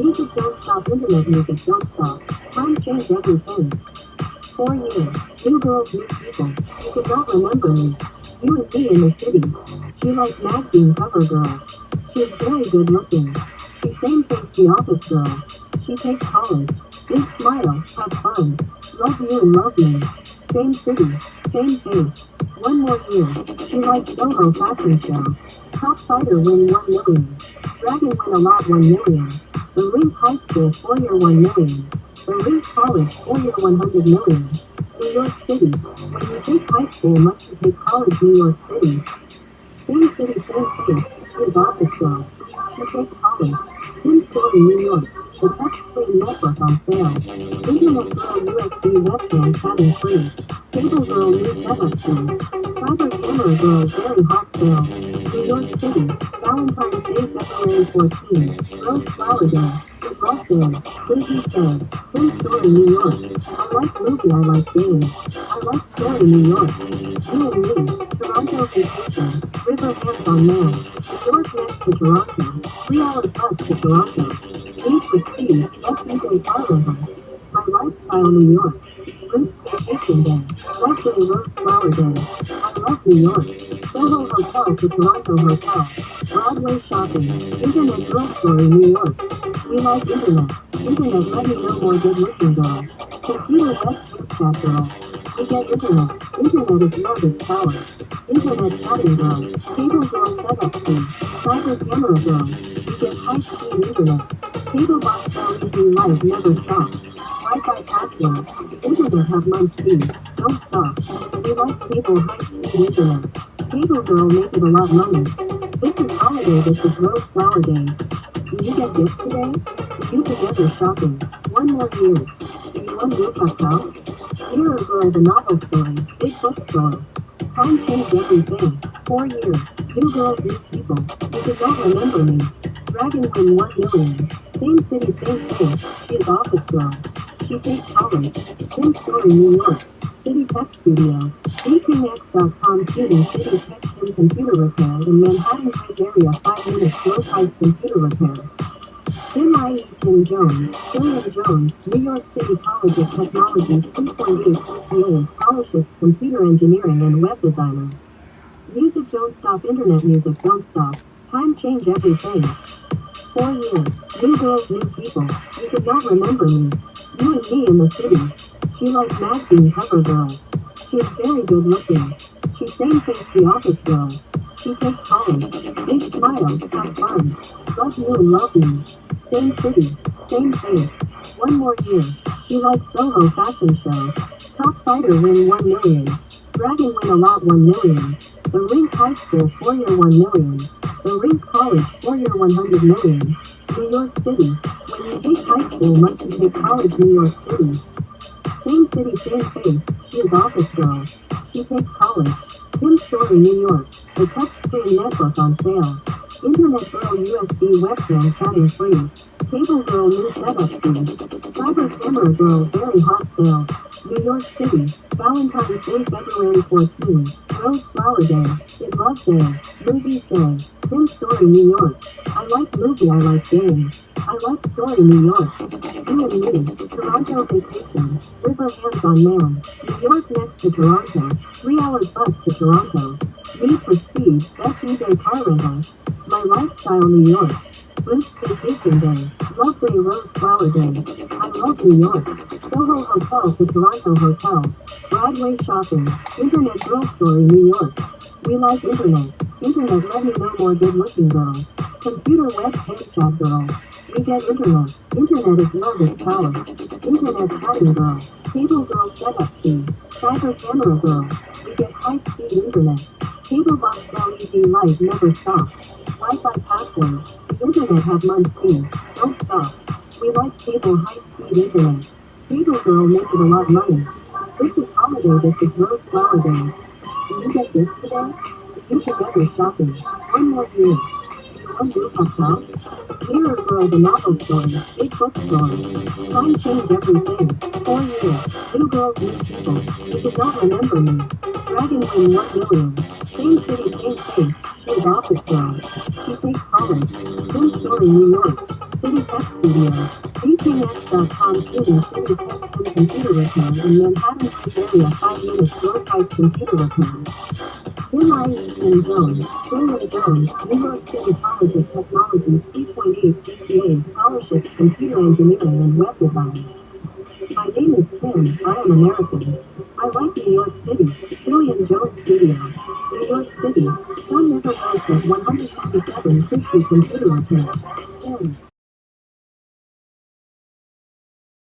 Music don't stop, internet music don't stop. Time changed everything. 4 years. New girls, new people. You could not remember me. You and me in the city. She likes magazine cover girl. She's very good looking. She same face the office girl. She takes college. Big smile, have fun. Love you and love me. Same city, same face. 1 more year. She likes Soho fashion show. Top fighter win 1 million. Dragon win a lot 1 million. The Rink High School 4-year 1 million. The Rink College 4-year 100 million. New York City. When you take high school must you take college New York City. Same city, same face. She is office girl. She takes college. Tim Story, New York. The touchscreen network on sale. Internet girl USB webcam chatting free. Cable girl new setup fee. Cyber camera girl very hot sale. New York City. Valentine's Day February 14. Rose Flower Day. It love day. Crazy said. Tim Story, New York. I like movie, I like game. I like story, New York. You and me. Toronto vacation. River hands on man. New York next to Toronto. 3 hours bus to Toronto. Need for speed. SUV car rental. My lifestyle, New York. Wrist vacation day. Love day, Rose Flower Day. I love New York. Soho Hotel to Toronto Hotel. Broadway shopping. Internet girl story, New York. We like internet. Internet let me know more good looking girls. Computer web chat girl. We get internet. Internet is love is power. Internet chatting girl. Cable girl setup fee. Cyber camera girl. We get high speed internet. Cable box LED light never stop. Wi-Fi password. Internet have month fee. Don't stop. We like cable high speed internet. Cable girl make it a lot money. This is holiday, this is Rose Flower Day. Do you get gifts today? You together shopping. 1 more year. Do you want rooftop house? Hero Girl the novel story. Big bookstore. Time changed everything. 4 years. New girls, new people. You could not remember me. Dragon win 1 million. Same city, same face. She is office girl. She takes college. Tim Story, New York. City Tech Studio. BKX.com shooting city tech and computer repair in Manhattan Bridge area 5 minutes low price computer repair. Tim IE Tim Jones, William Jones, New York City College of Technology 2.8 CPA, scholarships computer engineering and web designer. Music don't stop, internet music don't stop. Time change everything. 4 years. New girls, new people. You could not remember me. You and me in the city. She likes magazine cover girl. She is very good looking. She same face the office girl. She takes college. Big smile, have fun. Love you and love me. Same city, same face. 1 more year. She likes Soho fashion show. Top fighter win 1 million. Dragon win a lot 1 million. The Rink High School 4-year 1 million. The Rink College 4-year 100 million. New York City. When you take high school must you take college New York City. Same city, same face. She is office girl. She takes college. Tim Story, New York. The touchscreen network on sale. Internet girl USB webcam chatting free. Cable girl new setup fee. Cyber camera girl very hot sale. New York City. Valentine's Day February 14. Rose Flower Day. It love day. Movies day. Tim Story, New York. I like movie, I like game. I like story, New York. You and me. Toronto vacation. River hands on man. New York next to Toronto. 3 hours bus to Toronto. Need for speed. SUV car rental. My lifestyle, New York. Wrist vacation day. Love day, Rose Flower Day. I love New York. Soho Hotel to Toronto Hotel. Broadway shopping. Internet girl story, New York. We like internet. Internet let me know more good looking girls. Computer web chat girl. We get internet. Internet is love is power. Internet chatting girl. Cable girl setup fee. Cyber camera girl. We get high speed internet. Cable box LED light never stop. Wi-Fi password. The internet have month fee. Don't stop. We like cable high speed internet. Cable girl make it a lot money. This is holiday, this is Rose Flower Days. Do you get gifts today? You together shopping. 1 more year. One rooftop house. Hero Girl the novel story. Big bookstore. Time change everything. 4 years. New girls, new people. You did not remember me. Dragon win 1 million. Same city, same face. She is office girl. She takes college. Tim Story, New York. City Tech Studio. BKX.com students send a tech computer repair in Manhattan area 5 minutes low price computer repair. Tim Jone, New York City College of Technology 3.8 GPA scholarships computer engineering and web design. My name is Tim, I am American. I like New York City, Cillian Jones Studio. New York City, Sun River Road at 157 Christie Computer Repair.